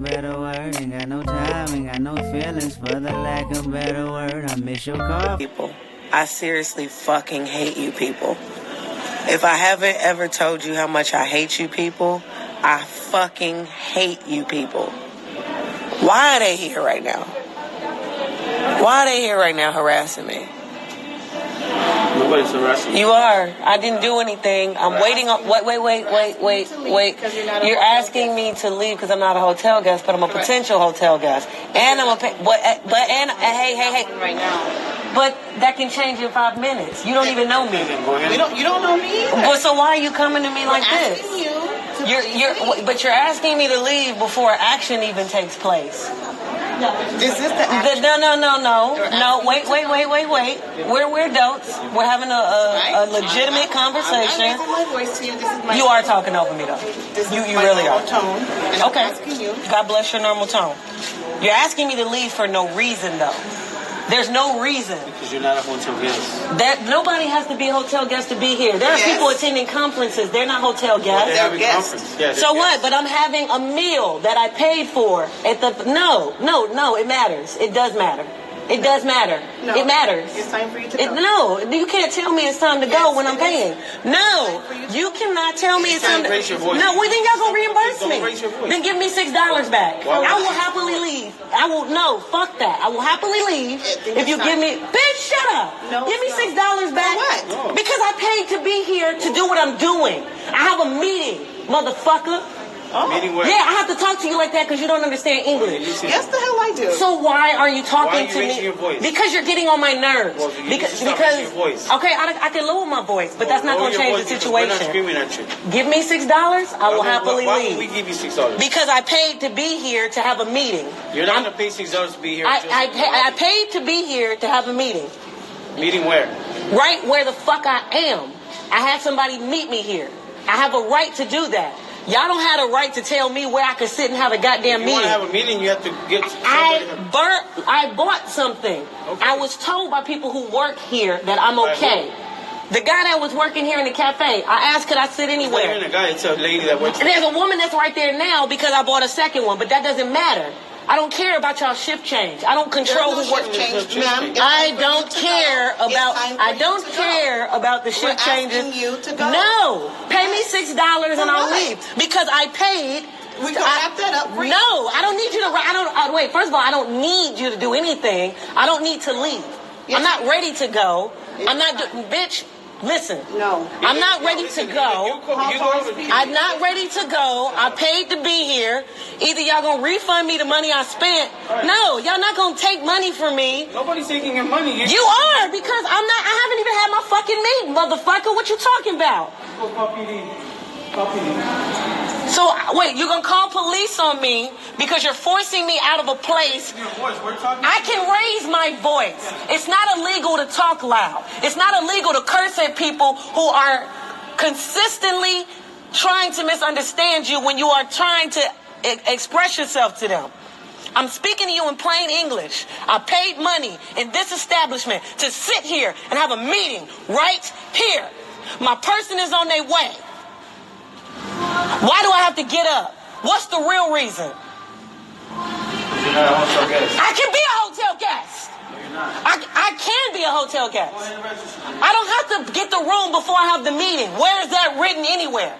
Better word, ain't got no time, ain't got no feelings for the lack of better word. I miss your call. People, I seriously fucking hate you people. If I haven't ever told you how much I hate you people, I fucking hate you people. Why are they here right now? Why are they here right now harassing me? Nobody's harassing you. You are. I didn't do anything. I'm waiting on. Wait. You're asking me to leave because I'm not a hotel guest, but I'm a potential hotel guest, and I'm a. Hey. Right now. But that can change in 5 minutes. You don't even know me. You don't know me either. But so why are you coming to me like this? But you're asking me to leave before action even takes place. Is this the action? No. Wait. We're adults. We're having a legitimate conversation. I'm raising my voice to you. This is my You are talking over me though. This you is my really normal are. Tone, and okay. I'm asking you. God bless your normal tone. You're asking me to leave for no reason though. There's no reason. Because you're not a hotel guest. That nobody has to be a hotel guest to be here. There are people attending conferences. They're not hotel guests. They're guests. Yeah, so what? But I'm having a meal that I paid for at the. No. It matters. It does matter. It does matter. No, it matters. It's time for you to go. No, you can't tell me it's time to go when I'm paying. No, you cannot tell me it's time to. Raise your voice. No, well then y'all gonna reimburse me. Raise your voice. Then give me $6 back. I will happily leave. I will fuck that. I will happily leave if you give me. Bitch, shut up. No, give me $6 back. For what? No. Because I paid to be here to do what I'm doing. I have a meeting, motherfucker. Oh. Meeting where? Yeah, I have to talk to you like that because you don't understand English. Yes, the hell I do. So why are you talking to me? Your voice? Because you're getting on my nerves. Well, because your voice. Okay, I can lower my voice, but that's not going to change the situation. We're not screaming at you. Give me $6. I will happily why leave. Why would we give you $6? Because I paid to be here to have a meeting. You're not going to pay $6 to be here. I paid to be here to have a meeting. Meeting where? Right where the fuck I am. I had somebody meet me here. I have a right to do that. Y'all don't have a right to tell me where I can sit and have a goddamn meeting. If you want to have a meeting, you have to get I bought something. Okay. I was told by people who work here that I'm okay. The guy that was working here in the cafe, I asked could I sit anywhere. It's not even a guy, it's a lady that works here. And there's a woman that's right there now because I bought a second one, but that doesn't matter. I don't care about y'all shift change. I don't control who works. I don't care about the shift changes. You to go. No, pay me $6 and I'll leave because I paid. We can wrap that up. No, I don't need you to. Wait. First of all, I don't need you to do anything. I don't need to leave. Yes, I'm not ready to go. I'm not, bitch. Listen. No. I'm not ready to go. I'm not ready to go. I paid to be here. Either y'all gonna refund me the money I spent. No, y'all not gonna take money from me. Nobody's taking your money. You are because I haven't even had my fucking meeting, motherfucker. What you talking about? So, wait, you're going to call police on me because you're forcing me out of a place. I can raise my voice. It's not illegal to talk loud. It's not illegal to curse at people who are consistently trying to misunderstand you when you are trying to express yourself to them. I'm speaking to you in plain English. I paid money in this establishment to sit here and have a meeting right here. My person is on their way. Why do I have to get up? What's the real reason? You're not a hotel guest. I can be a hotel guest. No, you're not. I can be a hotel guest. I don't have to get the room before I have the meeting. Where is that written anywhere?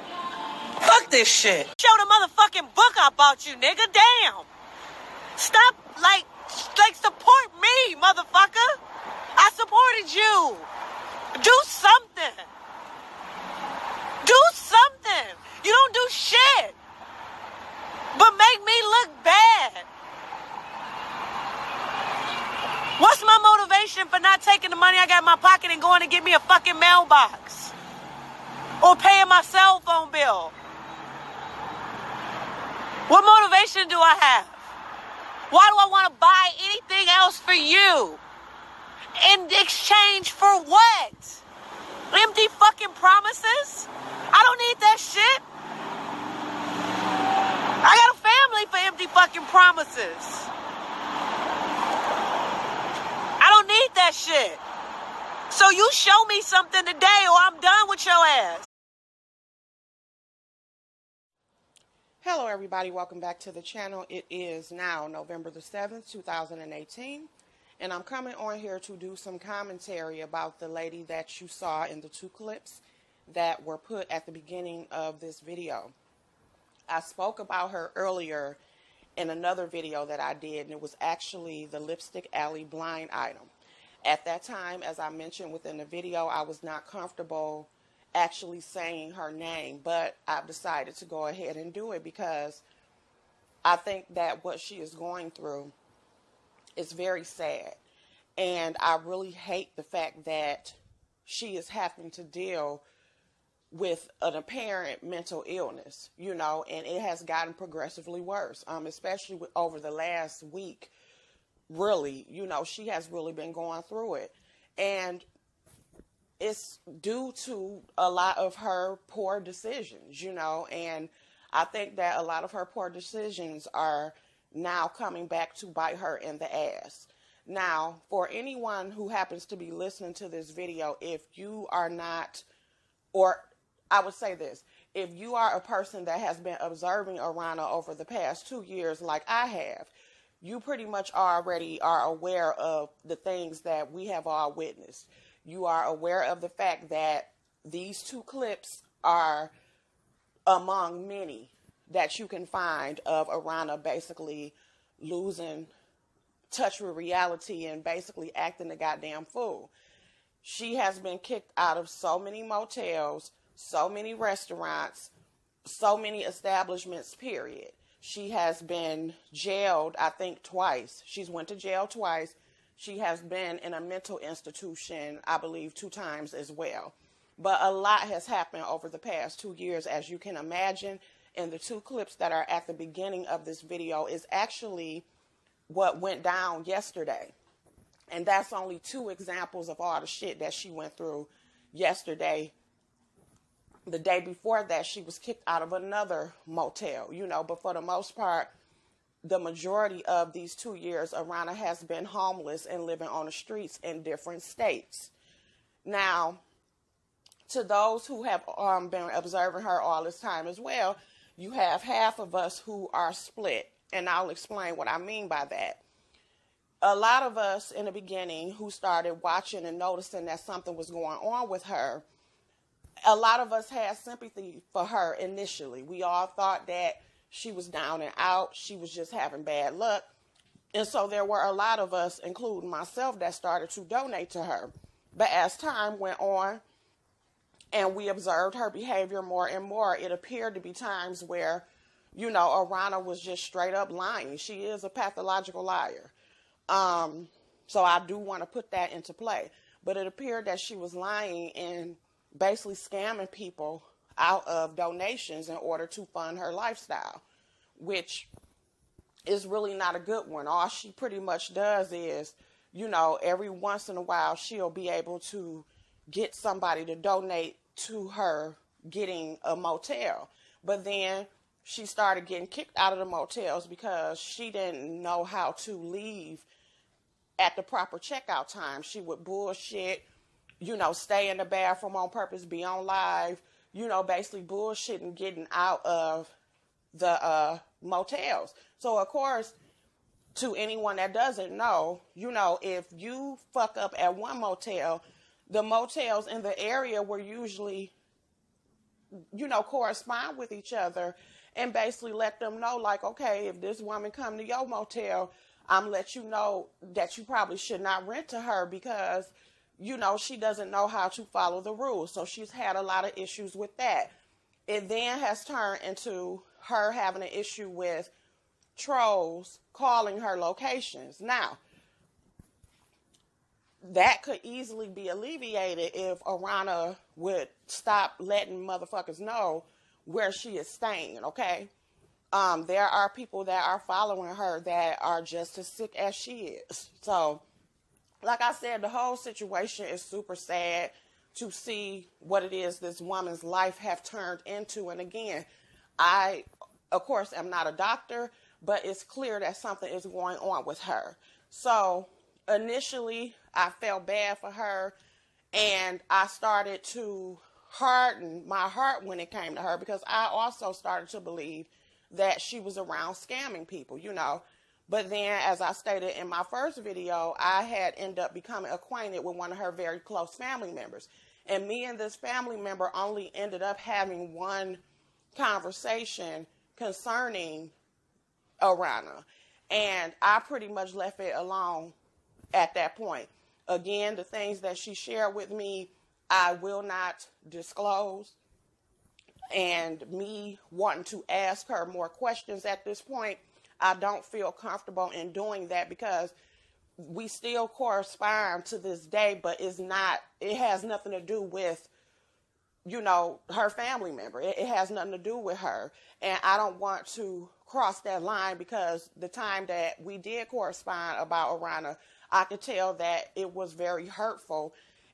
Fuck this shit. Show the motherfucking book I bought you, nigga. Damn. Stop, like support me, motherfucker. I supported you. Do something. Do something. You don't do shit. But make me look bad. What's my motivation for not taking the money I got in my pocket and going to get me a fucking mailbox? Or paying my cell phone bill? What motivation do I have? Why do I want to buy anything else for you? In exchange for what? Empty fucking promises? I don't need that shit. I got a family for empty fucking promises. I don't need that shit. So you show me something today or I'm done with your ass. Hello everybody, welcome back to the channel. It is now November the 7th, 2018, and I'm coming on here to do some commentary about the lady that you saw in the two clips that were put at the beginning of this video. I spoke about her earlier in another video that I did, and it was actually the Lipstick Alley blind item. At that time, as I mentioned within the video, I was not comfortable actually saying her name, but I've decided to go ahead and do it because I think that what she is going through is very sad, and I really hate the fact that she is having to deal with an apparent mental illness, you know, and it has gotten progressively worse, especially over the last week. Really, you know, she has really been going through it, and it's due to a lot of her poor decisions, you know, and I think that a lot of her poor decisions are now coming back to bite her in the ass. Now, for anyone who happens to be listening to this video, if you are not, or I would say this, if you are a person that has been observing Aarona over the past 2 years like I have, you pretty much already are aware of the things that we have all witnessed. You are aware of the fact that these two clips are among many that you can find of Aarona basically losing touch with reality and basically acting a goddamn fool. She has been kicked out of so many motels, so many restaurants, so many establishments, period. She has been jailed, I think, twice. She's went to jail twice. She has been in a mental institution, I believe, 2 times as well. But a lot has happened over the past 2 years, as you can imagine. And the 2 clips that are at the beginning of this video is actually what went down yesterday. And that's only 2 examples of all the shit that she went through yesterday. The day before that, she was kicked out of another motel, you know, but for the most part, the majority of these 2 years, Aarona has been homeless and living on the streets in different states. Now, to those who have been observing her all this time as well, you have half of us who are split, and I'll explain what I mean by that. A lot of us in the beginning who started watching and noticing that something was going on with her, a lot of us had sympathy for her initially. We all thought that she was down and out. She was just having bad luck. And so there were a lot of us, including myself, that started to donate to her. But as time went on and we observed her behavior more and more, it appeared to be times where, you know, Aarona was just straight up lying. She is a pathological liar. So I do want to put that into play. But it appeared that she was lying and basically scamming people out of donations in order to fund her lifestyle, which is really not a good one. All she pretty much does is, you know, every once in a while she'll be able to get somebody to donate to her getting a motel. But then she started getting kicked out of the motels because she didn't know how to leave at the proper checkout time. She would bullshit, you know, stay in the bathroom on purpose, be on live, you know, basically bullshitting, getting out of the motels. So, of course, to anyone that doesn't know, you know, if you fuck up at one motel, the motels in the area will usually, you know, correspond with each other and basically let them know, like, okay, if this woman come to your motel, I'm let you know that you probably should not rent to her because, you know, she doesn't know how to follow the rules. So she's had a lot of issues with that. It then has turned into her having an issue with trolls calling her locations. Now, that could easily be alleviated if Aarona would stop letting motherfuckers know where she is staying, okay? There are people that are following her that are just as sick as she is. So, like I said, the whole situation is super sad to see what it is this woman's life have turned into. And again, I, of course, am not a doctor, but it's clear that something is going on with her. So initially, I felt bad for her, and I started to harden my heart when it came to her because I also started to believe that she was around scamming people, you know. But then, as I stated in my first video, I had ended up becoming acquainted with one of her very close family members. And me and this family member only ended up having one conversation concerning Aarona. And I pretty much left it alone at that point. Again, the things that she shared with me, I will not disclose. And me wanting to ask her more questions at this point, I don't feel comfortable in doing that because we still correspond to this day, but it has nothing to do with, you know, her family member. It has nothing to do with her. And I don't want to cross that line because the time that we did correspond about Aarona, I could tell that it was very hurtful.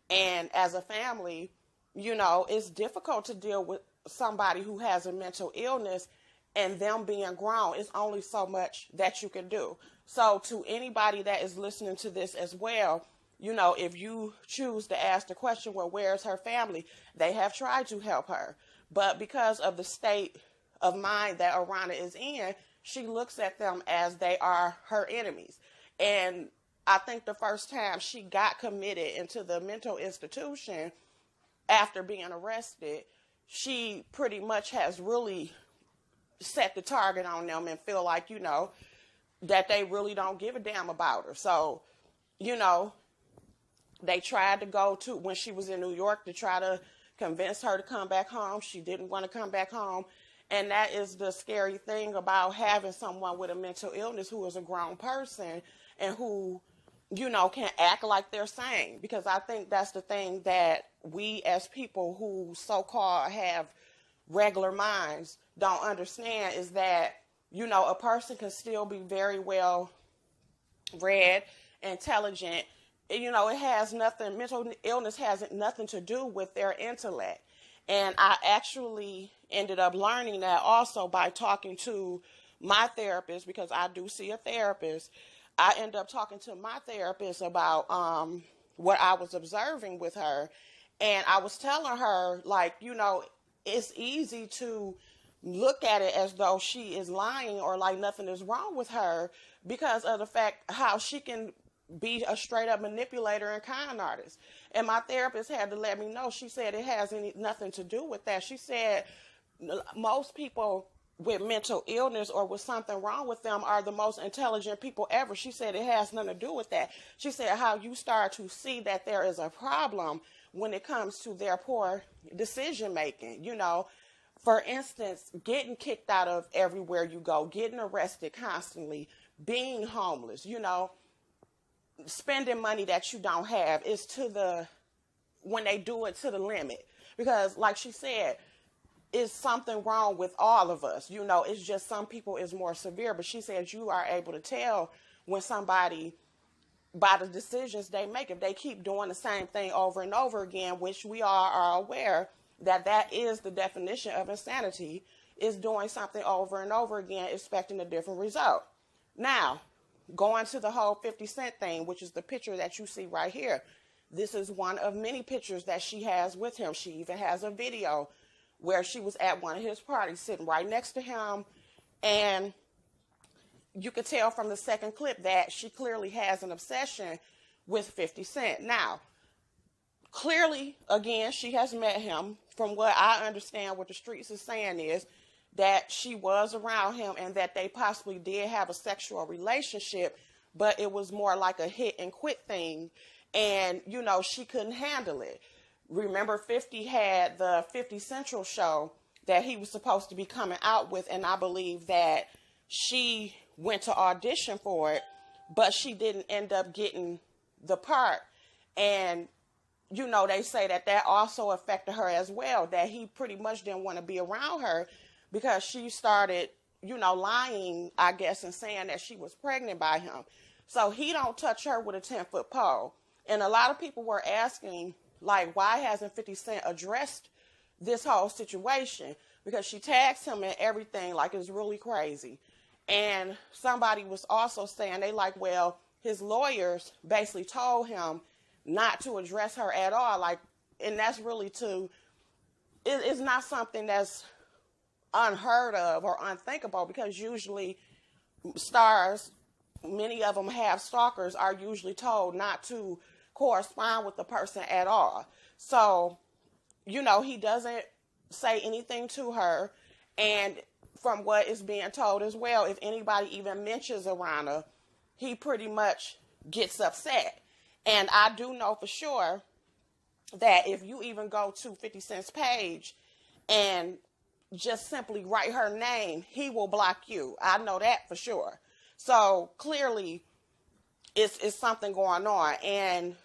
And as a family, you know, it's difficult to deal with somebody who has a mental illness and them being grown. It's only so much that you can do. So to anybody that is listening to this as well, you know, if you choose to ask the question, well, where's her family? They have tried to help her. But because of the state of mind that Aarona is in, she looks at them as they are her enemies. And I think the first time she got committed into the mental institution after being arrested, she pretty much has really set the target on them and feel like, you know, that they really don't give a damn about her. So, you know, they tried to go to, when she was in New York, to try to convince her to come back home. She didn't want to come back home. And that is the scary thing about having someone with a mental illness who is a grown person and who, you know, can act like they're sane. Because I think that's the thing that we as people who so-called have regular minds don't understand, is that, you know, a person can still be very well read, intelligent. You know, it has nothing, mental illness has nothing to do with their intellect. And I actually ended up learning that also by talking to my therapist, because I do see a therapist. I ended up talking to my therapist about what I was observing with her. And I was telling her, like, you know, it's easy to look at it as though she is lying or like nothing is wrong with her because of the fact how she can be a straight up manipulator and con artist. And my therapist had to let me know. She said it has nothing to do with that. She said most people with mental illness or with something wrong with them are the most intelligent people ever. She said it has nothing to do with that. She said how you start to see that there is a problem when it comes to their poor decision making. You know, for instance, getting kicked out of everywhere you go, getting arrested constantly, being homeless, you know, spending money that you don't have is when they do it to the limit. Because like she said, it's something wrong with all of us. You know, it's just some people is more severe. But she said you are able to tell when somebody, by the decisions they make, if they keep doing the same thing over and over again, which we all are aware that that is the definition of insanity, is doing something over and over again, expecting a different result. Now, going to the whole 50 Cent thing, which is the picture that you see right here. This is one of many pictures that she has with him. She even has a video where she was at one of his parties sitting right next to him. And you could tell from the second clip that she clearly has an obsession with 50 Cent. Now, clearly, again, she has met him. From what I understand, what the streets is saying is that she was around him and that they possibly did have a sexual relationship, but it was more like a hit and quit thing. And, you know, she couldn't handle it. Remember, 50 had the 50 Central show that he was supposed to be coming out with, and I believe that she went to audition for it, but she didn't end up getting the part. And you know, they say that that also affected her as well, that he pretty much didn't want to be around her because she started, you know, lying, I guess, and saying that she was pregnant by him. So he don't touch her with a 10-foot pole. And a lot of people were asking, like, why hasn't 50 Cent addressed this whole situation? Because she tags him in everything, like it's really crazy. And somebody was also saying, they like, well, his lawyers basically told him not to address her at all. Like, and that's really it's not something that's unheard of or unthinkable, because usually stars, many of them have stalkers, are usually told not to correspond with the person at all. So, he doesn't say anything to her. And from what is being told as well, if anybody even mentions Aarona, he pretty much gets upset. And I do know for sure that if you even go to 50 Cent's page and just simply write her name, he will block you. I know that for sure. So clearly it's something going on. And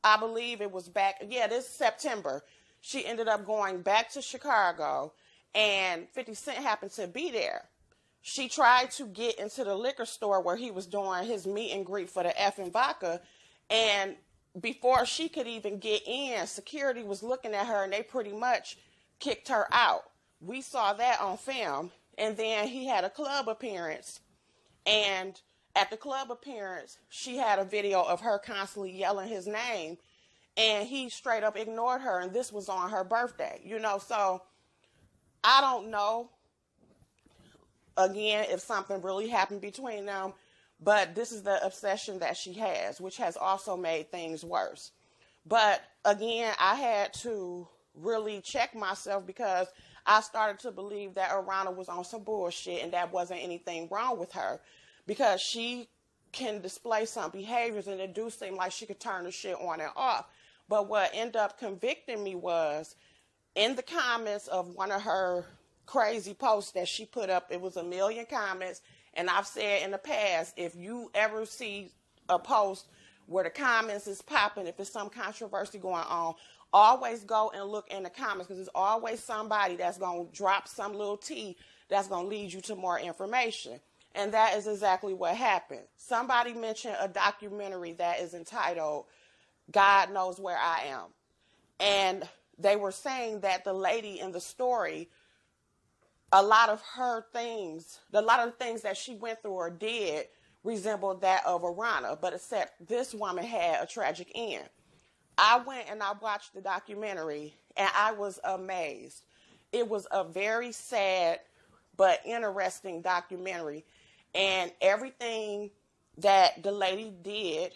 I believe it was this September, she ended up going back to Chicago, and 50 Cent happened to be there. She tried to get into the liquor store where he was doing his meet and greet for the effing vodka, and before she could even get in, security was looking at her and they pretty much kicked her out. We saw that on film. And then he had a club appearance, and at the club appearance, she had a video of her constantly yelling his name, and he straight up ignored her, and this was on her birthday, so I don't know, again, if something really happened between them, but this is the obsession that she has, which has also made things worse. But again, I had to really check myself, because I started to believe that Aarona was on some bullshit and that wasn't anything wrong with her, because she can display some behaviors and it do seem like she could turn the shit on and off. But what ended up convicting me was in the comments of one of her crazy posts that she put up. It was 1 million comments. And I've said in the past, if you ever see a post where the comments is popping, if there's some controversy going on, always go and look in the comments, because there's always somebody that's going to drop some little tea that's going to lead you to more information. And that is exactly what happened. Somebody mentioned a documentary that is entitled God Knows Where I Am. And they were saying that the lady in the story, a lot of the things that she went through or did resembled that of Aarona, but except this woman had a tragic end. I went and I watched the documentary and I was amazed. It was a very sad but interesting documentary, and everything that the lady did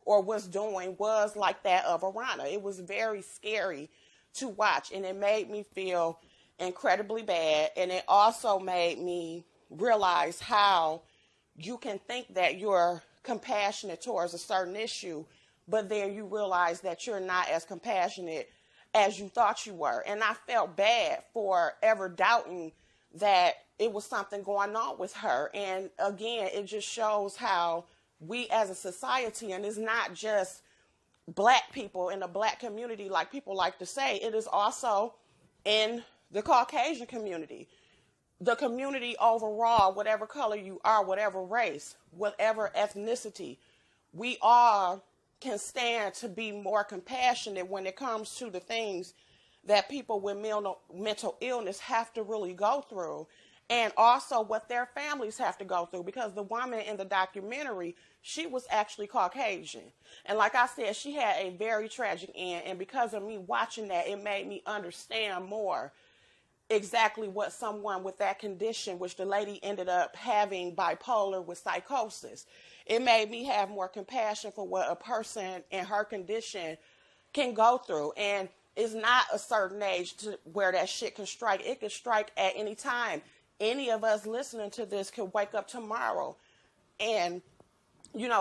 or was doing was like that of Aarona. It was very scary to watch, and it made me feel incredibly bad, and it also made me realize how you can think that you're compassionate towards a certain issue, but then you realize that you're not as compassionate as you thought you were. And I felt bad for ever doubting that it was something going on with her. And again, it just shows how we as a society, and it's not just black people in the black community like people like to say, it is also in the Caucasian community, the community overall, whatever color you are, whatever race, whatever ethnicity, we all can stand to be more compassionate when it comes to the things that people with mental illness have to really go through, and also what their families have to go through, because the woman in the documentary, she was actually Caucasian. And like I said, she had a very tragic end, and because of me watching that, it made me understand more exactly what someone with that condition, which the lady ended up having bipolar with psychosis, it made me have more compassion for what a person in her condition can go through. And it's not a certain age to where that shit can strike. It can strike at any time. Any of us listening to this could wake up tomorrow and,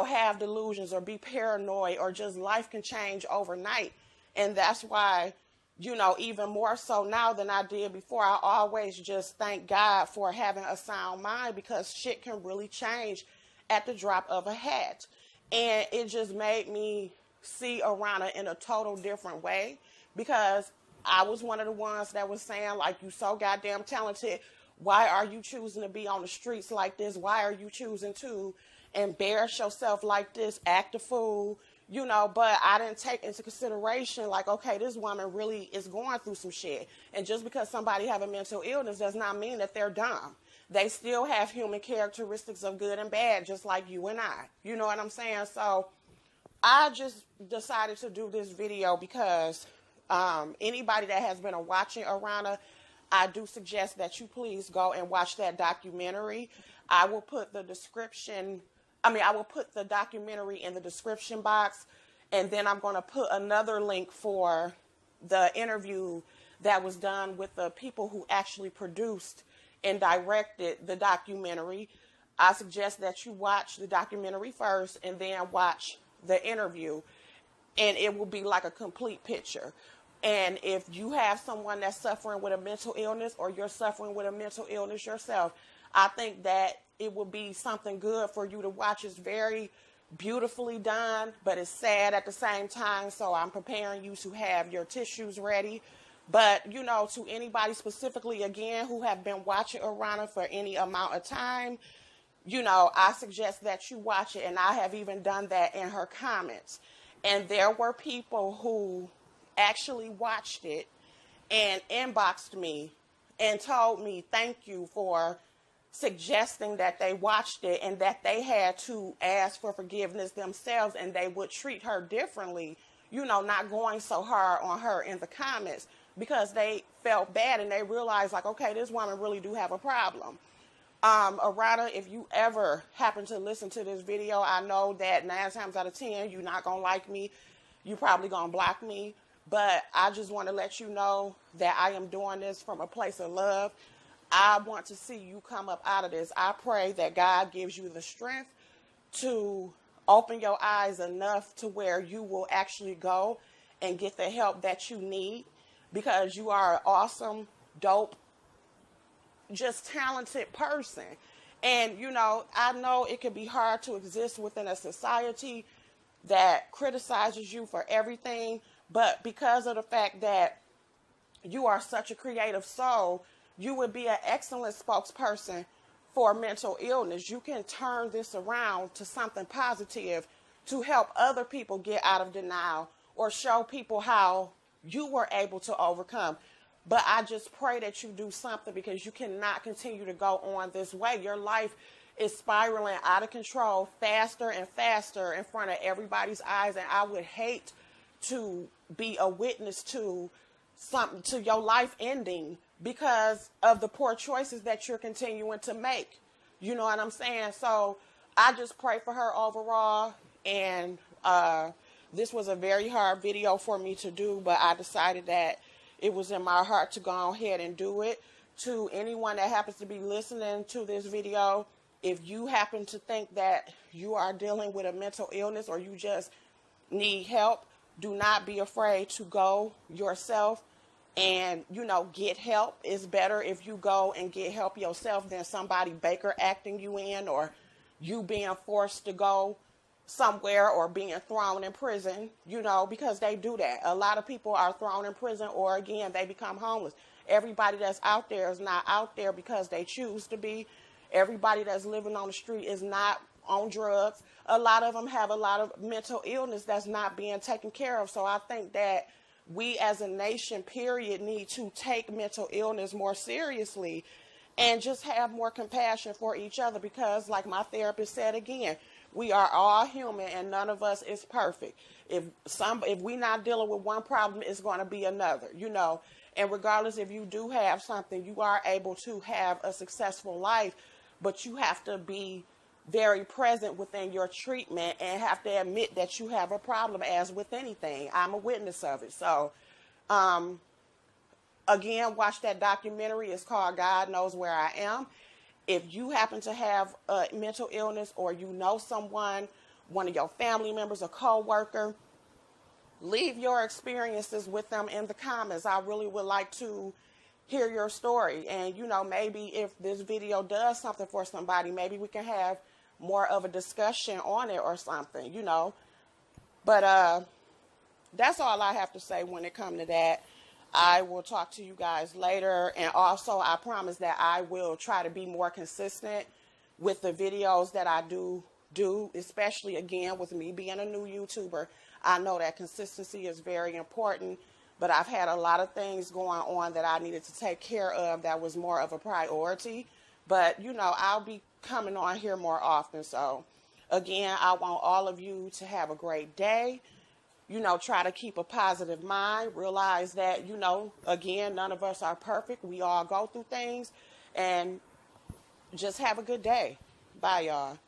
have delusions or be paranoid, or just life can change overnight. And that's why, even more so now than I did before, I always just thank God for having a sound mind, because shit can really change at the drop of a hat. And it just made me see Aarona in a total different way, because I was one of the ones that was saying, like, you so goddamn talented. Why are you choosing to be on the streets like this? Why are you choosing to embarrass yourself like this, act a fool? But I didn't take into consideration, like, okay, this woman really is going through some shit. And just because somebody have a mental illness does not mean that they're dumb. They still have human characteristics of good and bad, just like you and I. You know what I'm saying? So I just decided to do this video because anybody that has been watching Aarona, I do suggest that you please go and watch that documentary. I will put the documentary in the description box, and then I'm going to put another link for the interview that was done with the people who actually produced and directed the documentary. I suggest that you watch the documentary first and then watch the interview, and it will be like a complete picture. And if you have someone that's suffering with a mental illness, or you're suffering with a mental illness yourself, I think that it will be something good for you to watch. It's very beautifully done, but it's sad at the same time. So I'm preparing you to have your tissues ready. But, you know, to anybody specifically, again, who have been watching Aarona for any amount of time, you know, I suggest that you watch it. And I have even done that in her comments. And there were people who actually watched it and inboxed me and told me thank you for suggesting that they watched it and that they had to ask for forgiveness themselves and they would treat her differently, you know, not going so hard on her in the comments, because they felt bad and they realized, like, okay, this woman really do have a problem. Aarona, if you ever happen to listen to this video, I know that 9 times out of 10 you're not gonna like me, you probably gonna block me, but I just want to let you know that I am doing this from a place of love. I want to see you come up out of this. I pray that God gives you the strength to open your eyes enough to where you will actually go and get the help that you need, because you are an awesome, dope, just talented person. And, you know, I know it can be hard to exist within a society that criticizes you for everything, but because of the fact that you are such a creative soul, you would be an excellent spokesperson for mental illness. You can turn this around to something positive to help other people get out of denial or show people how you were able to overcome. But I just pray that you do something, because you cannot continue to go on this way. Your life is spiraling out of control faster and faster in front of everybody's eyes, and I would hate to be a witness to something, to your life ending because of the poor choices that you're continuing to make. You know what I'm saying? So I just pray for her overall. And this was a very hard video for me to do, but I decided that it was in my heart to go ahead and do it. To anyone that happens to be listening to this video, if you happen to think that you are dealing with a mental illness or you just need help, do not be afraid to go yourself and, you know, get help. It's better if you go and get help yourself than somebody Baker acting you in, or you being forced to go somewhere or being thrown in prison, you know, because they do that. A lot of people are thrown in prison, or again, they become homeless. Everybody that's out there is not out there because they choose to be. Everybody that's living on the street is not on drugs. A lot of them have a lot of mental illness that's not being taken care of. So I think that we as a nation, period, need to take mental illness more seriously and just have more compassion for each other, because like my therapist said again, we are all human and none of us is perfect. If we're not dealing with one problem, it's going to be another, you know. And regardless if you do have something, you are able to have a successful life, but you have to be very present within your treatment and have to admit that you have a problem, as with anything. I'm a witness of it. So, again, watch that documentary. It's called God Knows Where I Am. If you happen to have a mental illness, or you know someone, one of your family members, a co-worker, leave your experiences with them in the comments. I really would like to hear your story. And, you know, maybe if this video does something for somebody, maybe we can have more of a discussion on it or something, you know. But that's all I have to say when it comes to that. I will talk to you guys later. And also, I promise that I will try to be more consistent with the videos that I do, especially, again, with me being a new YouTuber. I know that consistency is very important, but I've had a lot of things going on that I needed to take care of that was more of a priority. But, you know, I'll be coming on here more often. So, again, I want all of you to have a great day. you know, try to keep a positive mind, realize that, you know, again, none of us are perfect. We all go through things, and just have a good day. Bye, y'all.